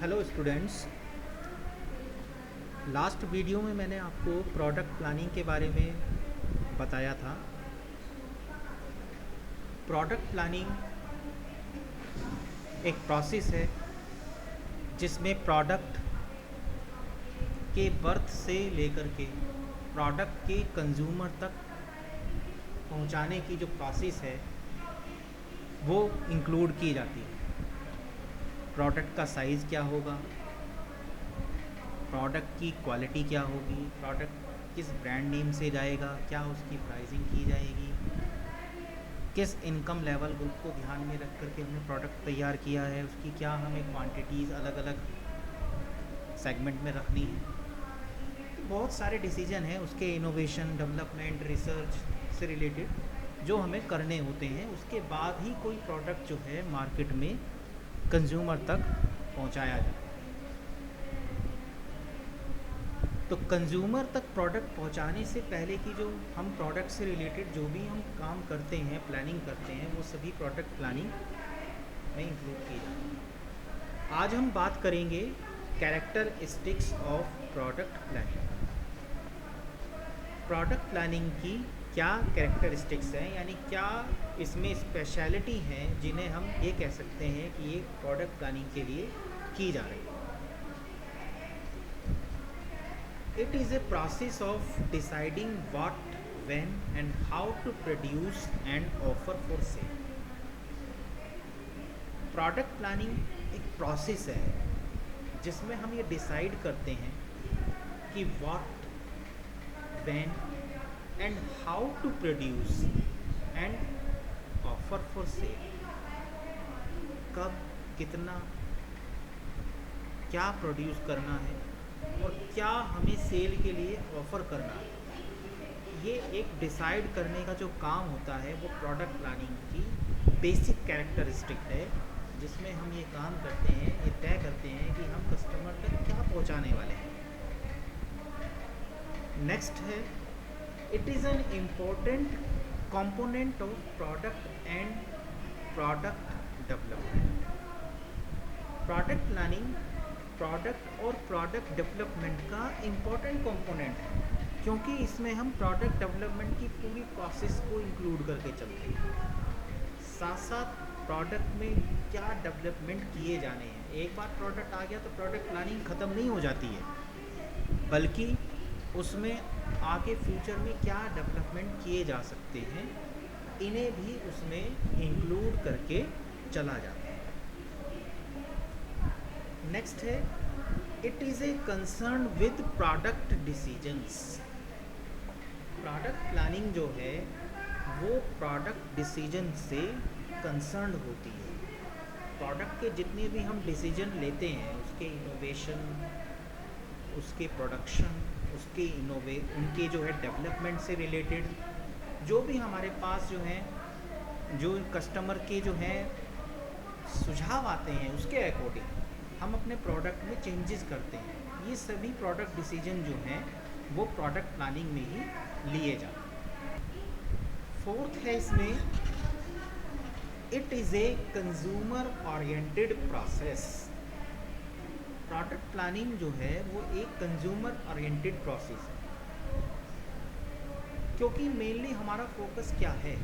Hello students. Last video में मैंने आपको प्रोडक्ट प्लानिंग के बारे में बताया था। प्रोडक्ट प्लानिंग एक प्रोसेस है जिसमें प्रोडक्ट के बर्थ से लेकर के प्रोडक्ट के कंज्यूमर तक पहुंचाने की जो प्रोसेस है वो इंक्लूड की जाती है। प्रोडक्ट का साइज़ क्या होगा, प्रोडक्ट की क्वालिटी क्या होगी, प्रोडक्ट किस ब्रांड नेम से जाएगा, क्या उसकी प्राइसिंग की जाएगी, किस इनकम लेवल ग्रुप को ध्यान में रख करके हमने प्रोडक्ट तैयार किया है, उसकी क्या हमें क्वांटिटीज़ अलग अलग सेगमेंट में रखनी है। तो बहुत सारे डिसीजन हैं उसके इनोवेशन, डेवलपमेंट, रिसर्च से रिलेटेड जो हमें करने होते हैं। उसके बाद ही कोई प्रोडक्ट जो है मार्केट में कंज्यूमर तक पहुंचाया जाए। तो कंज्यूमर तक प्रोडक्ट पहुंचाने से पहले की जो हम प्रोडक्ट से रिलेटेड जो भी हम काम करते हैं, प्लानिंग करते हैं, वो सभी प्रोडक्ट प्लानिंग में इंक्लूड की जाती है। आज हम बात करेंगे characteristics of product planning. Product planning की क्या कैरेक्टरिस्टिक्स हैं, यानी क्या इसमें स्पेशलिटी हैं जिन्हें हम ये कह सकते हैं कि ये प्रोडक्ट प्लानिंग के लिए की जा रही है। It is a process of deciding what, when and how to produce and offer for sale. Product planning एक प्रोसेस है जिसमें हम ये डिसाइड करते हैं कि what, when and how to produce and offer for sale. कब, कितना, क्या प्रोड्यूस करना है और क्या हमें सेल के लिए ऑफ़र करना है। ये एक डिसाइड करने का जो काम होता है वो प्रोडक्ट प्लानिंग की बेसिक कैरेक्टरिस्टिक है, जिसमें हम ये काम करते हैं, ये तय करते हैं कि हम कस्टमर तक क्या पहुंचाने वाले हैं। नेक्स्ट है, it is an important component of product and product development. Product planning product और प्रोडक्ट डेवलपमेंट का इम्पॉर्टेंट कंपोनेंट है, क्योंकि इसमें हम प्रोडक्ट डेवलपमेंट की पूरी प्रोसेस को इंक्लूड करके चलते हैं। साथ साथ प्रोडक्ट में क्या डेवलपमेंट किए जाने हैं। एक बार प्रोडक्ट आ गया तो प्रोडक्ट प्लानिंग ख़त्म नहीं हो जाती है, बल्कि उसमें आगे फ्यूचर में क्या डेवलपमेंट किए जा सकते हैं, इन्हें भी उसमें इंक्लूड करके चला जाता है। नेक्स्ट है, it is a concern with product decisions. Product planning जो है वो प्रोडक्ट डिसीजन से कंसर्न होती है। प्रोडक्ट के जितने भी हम डिसीजन लेते हैं, उसके इनोवेशन, उसके प्रोडक्शन, उसके उनके जो है डेवलपमेंट से रिलेटेड जो भी हमारे पास जो हैं, जो कस्टमर के जो हैं सुझाव आते हैं, उसके अकॉर्डिंग हम अपने प्रोडक्ट में चेंजेस करते हैं। ये सभी प्रोडक्ट डिसीजन जो हैं वो प्रोडक्ट प्लानिंग में ही लिए जाते हैं। फोर्थ है इसमें, it is a consumer oriented process. Product planning जो है वो एक कंज्यूमर ओरिएंटेड प्रोसेस है, क्योंकि मेनली हमारा फोकस क्या है।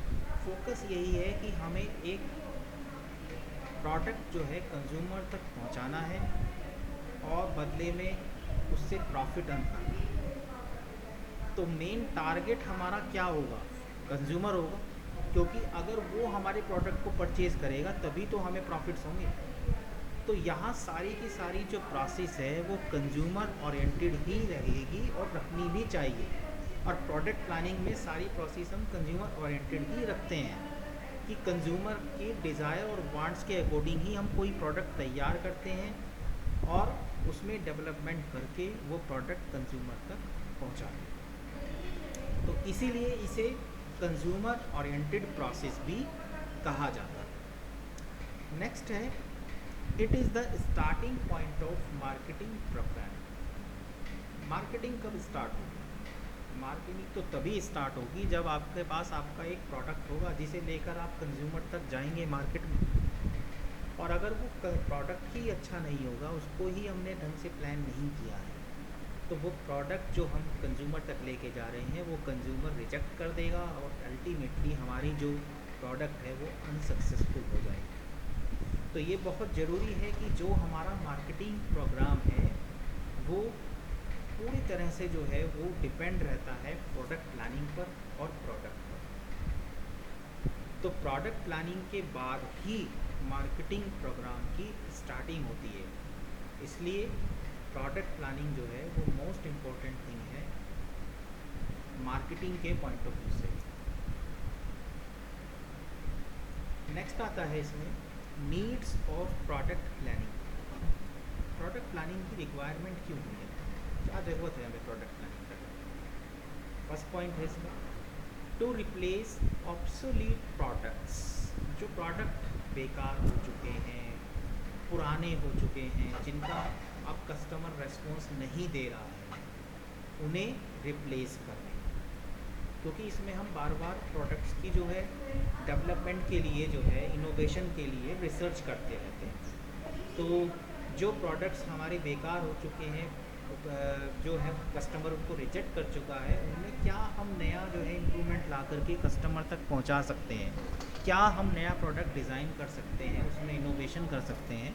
फोकस यही है कि हमें एक प्रोडक्ट जो है कंज्यूमर तक पहुंचाना है और बदले में उससे प्रॉफिट अर्न करना है। तो मेन टारगेट हमारा क्या होगा, कंज्यूमर होगा, क्योंकि अगर वो हमारे प्रोडक्ट को परचेज़ करेगा तभी तो हमें प्रॉफिट्स होंगे। तो यहाँ सारी की सारी जो प्रोसेस है वो कंज्यूमर ओरिएंटेड ही रहेगी और रखनी भी चाहिए। और प्रोडक्ट प्लानिंग में सारी प्रोसेस हम कंज्यूमर ओरिएंटेड ही रखते हैं कि कंज्यूमर के डिज़ायर और वांट्स के अकॉर्डिंग ही हम कोई प्रोडक्ट तैयार करते हैं और उसमें डेवलपमेंट करके वो प्रोडक्ट कंज्यूमर तक पहुंचाते हैं। तो इसीलिए इसे कंज्यूमर ओरिएंटेड प्रोसेस भी कहा जाता है। नेक्स्ट है, it is the starting point of marketing programme. Marketing कब स्टार्ट होगी? मार्केटिंग तो तभी स्टार्ट होगी जब आपके पास आपका एक प्रोडक्ट होगा जिसे लेकर आप कंज्यूमर तक जाएंगे मार्केट में। और अगर वो प्रोडक्ट ही अच्छा नहीं होगा, उसको ही हमने ढंग से प्लान नहीं किया है, तो वो प्रोडक्ट जो हम कंज्यूमर तक लेके जा रहे हैं वो कंज्यूमर रिजेक्ट कर देगा और अल्टीमेटली हमारी जो प्रोडक्ट है वो अनसक्सेसफुल हो जाएगी। तो ये बहुत ज़रूरी है कि जो हमारा मार्केटिंग प्रोग्राम है वो पूरी तरह से जो है वो डिपेंड रहता है प्रोडक्ट प्लानिंग पर और प्रोडक्ट पर। तो प्रोडक्ट प्लानिंग के बाद ही मार्केटिंग प्रोग्राम की स्टार्टिंग होती है, इसलिए प्रोडक्ट प्लानिंग जो है वो मोस्ट इम्पॉर्टेंट थिंग है मार्केटिंग के पॉइंट ऑफ व्यू से। नेक्स्ट आता है इसमें needs of product planning. Product planning की रिक्वायरमेंट क्यों हुई है, क्या ज़रूरत है हमें प्रोडक्ट प्लानिंग करने। फर्स्ट पॉइंट है इसमें टू रिप्लेस ऑब्सोलीट प्रोडक्ट्स। जो प्रोडक्ट बेकार हो चुके हैं, पुराने हो चुके हैं, जिनका अब कस्टमर रेस्पॉन्स नहीं दे रहा है, उन्हें रिप्लेस कर दें। क्योंकि इसमें हम बार बार प्रोडक्ट्स की जो है डेवलपमेंट के लिए जो है इनोवेशन के लिए रिसर्च करते रहते हैं। तो जो प्रोडक्ट्स हमारे बेकार हो चुके हैं, जो है कस्टमर उनको रिजेक्ट कर चुका है, उनमें क्या हम नया जो है इम्प्रूवमेंट ला करके कस्टमर तक पहुंचा सकते हैं, क्या हम नया प्रोडक्ट डिज़ाइन कर सकते हैं, उसमें इनोवेशन कर सकते हैं,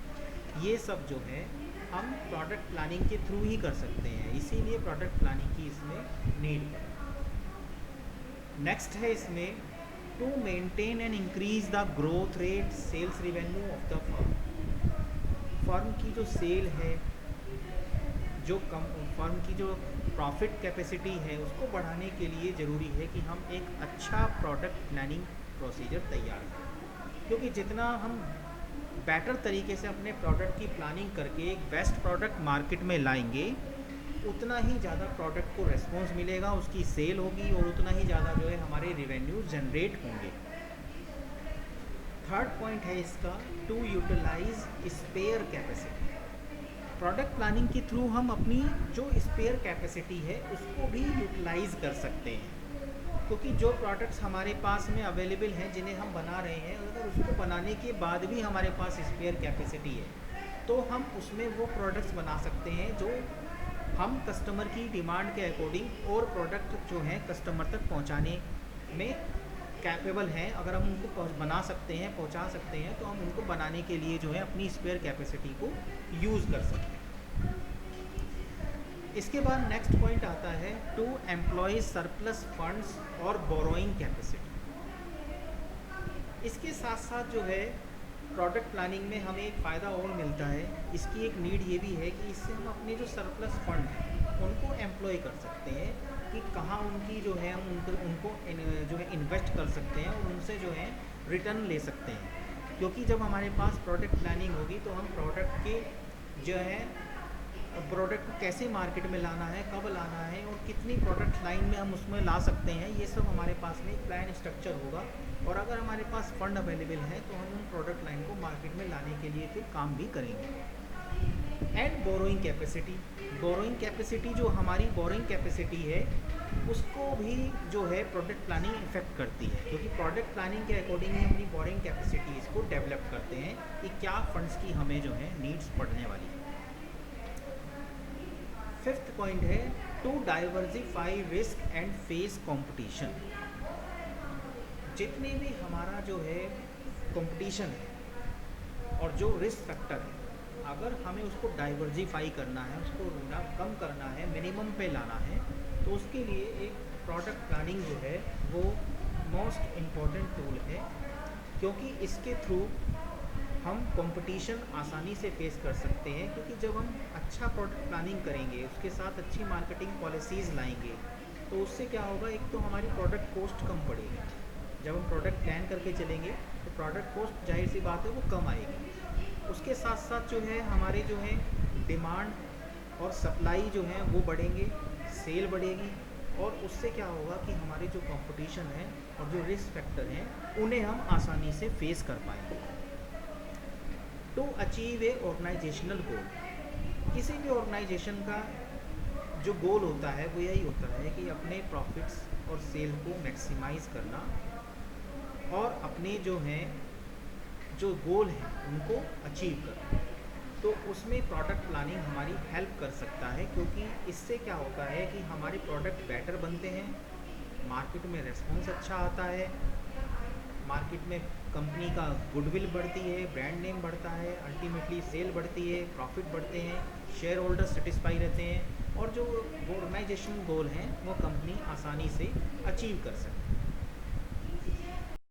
ये सब जो है हम प्रोडक्ट प्लानिंग के थ्रू ही कर सकते हैं। इसीलिए प्रोडक्ट प्लानिंग की इसमें नीड है। नेक्स्ट है इसमें to maintain and increase the growth rate sales revenue of the firm. Firm की जो सेल है, जो फर्म की जो प्रॉफिट कैपेसिटी है, उसको बढ़ाने के लिए ज़रूरी है कि हम एक अच्छा प्रोडक्ट प्लानिंग प्रोसीजर तैयार करें। क्योंकि जितना हम बेटर तरीके से अपने प्रोडक्ट की प्लानिंग करके एक बेस्ट प्रोडक्ट मार्केट में लाएंगे, उतना ही ज़्यादा प्रोडक्ट को रेस्पॉन्स मिलेगा, उसकी सेल होगी और उतना ही ज़्यादा जो है हमारे रिवेन्यू जनरेट होंगे। थर्ड पॉइंट है इसका to utilise spare capacity. Product planning के थ्रू हम अपनी जो स्पेयर कैपेसिटी है उसको भी यूटिलाइज कर सकते हैं। क्योंकि जो प्रोडक्ट्स हमारे पास में अवेलेबल हैं, जिन्हें हम बना रहे हैं, अगर उसको बनाने के बाद भी हमारे पास स्पेयर कैपेसिटी है, तो हम उसमें वो प्रोडक्ट्स बना सकते हैं जो हम कस्टमर की डिमांड के अकॉर्डिंग और प्रोडक्ट जो हैं कस्टमर तक पहुंचाने में कैपेबल हैं। अगर हम उनको बना सकते हैं, पहुंचा सकते हैं, तो हम उनको बनाने के लिए जो है अपनी स्पेयर कैपेसिटी को यूज़ कर सकते हैं। इसके बाद नेक्स्ट पॉइंट आता है टू एम्प्लॉय सरप्लस फंड्स और बोरोइंग कैपेसिटी। इसके साथ साथ जो है प्रोडक्ट प्लानिंग में हमें एक फ़ायदा और मिलता है। इसकी एक नीड ये भी है कि इससे हम अपने जो सरप्लस फंड हैं उनको एम्प्लॉय कर सकते हैं कि कहाँ उनकी जो है हम उनको जो है इन्वेस्ट कर सकते हैं और उनसे जो है रिटर्न ले सकते हैं। क्योंकि जब हमारे पास प्रोडक्ट प्लानिंग होगी तो हम प्रोडक्ट के जो है प्रोडक्ट को कैसे मार्केट में लाना है, कब लाना है और कितनी प्रोडक्ट लाइन में हम उसमें ला सकते हैं, ये सब हमारे पास में एक प्लान स्ट्रक्चर होगा। और अगर हमारे पास फंड अवेलेबल है तो हम उन प्रोडक्ट लाइन को मार्केट में लाने के लिए फिर काम भी करेंगे। And borrowing capacity. Borrowing capacity जो हमारी बोरोइंग कैपेसिटी है उसको भी जो है प्रोडक्ट प्लानिंग इफेक्ट करती है, क्योंकि प्रोडक्ट प्लानिंग के अकॉर्डिंग ही अपनी बोरोइंग कैपेसिटीज़ को डेवलप करते हैं कि क्या फंड्स की हमें जो है नीड्स पड़ने वाली है। फिफ्थ पॉइंट है to diversify risk and face competition. जितने भी हमारा जो है कंपटीशन है और जो रिस्क फैक्टर है, अगर हमें उसको डाइवर्सिफाई करना है, उसको कम करना है, मिनिमम पे लाना है, तो उसके लिए एक प्रोडक्ट प्लानिंग जो है वो मोस्ट इम्पॉर्टेंट टूल है। क्योंकि इसके थ्रू हम कंपटीशन आसानी से फेस कर सकते हैं। क्योंकि जब हम अच्छा प्रोडक्ट प्लानिंग करेंगे, उसके साथ अच्छी मार्केटिंग पॉलिसीज़ लाएंगे, तो उससे क्या होगा, एक तो हमारी प्रोडक्ट कॉस्ट कम पड़ेगी। जब हम प्रोडक्ट प्लान करके चलेंगे तो प्रोडक्ट कॉस्ट जाहिर सी बात है वो कम आएगी। उसके साथ साथ जो है हमारे जो है डिमांड और सप्लाई जो है वो बढ़ेंगे, सेल बढ़ेगी, और उससे क्या होगा कि हमारे जो कंपटीशन है और जो रिस्क फैक्टर हैं उन्हें हम आसानी से फेस कर पाएंगे। टू अचीव ए ऑर्गेनाइजेशनल गोल। किसी भी ऑर्गेनाइजेशन का जो गोल होता है वो यही होता है कि अपने प्रॉफिट्स और सेल को मैक्सिमाइज़ करना और अपने जो हैं जो गोल हैं उनको अचीव करें। तो उसमें प्रोडक्ट प्लानिंग हमारी हेल्प कर सकता है, क्योंकि इससे क्या होता है कि हमारे प्रोडक्ट बेटर बनते हैं, मार्केट में रिस्पॉन्स अच्छा आता है, मार्केट में कंपनी का गुडविल बढ़ती है, ब्रांड नेम बढ़ता है, अल्टीमेटली सेल बढ़ती है, प्रॉफिट बढ़ते हैं, शेयर होल्डर सेटिस्फाई रहते हैं, और जो ऑर्गेनाइजेशन गोल हैं वो कंपनी आसानी से अचीव कर सकती है।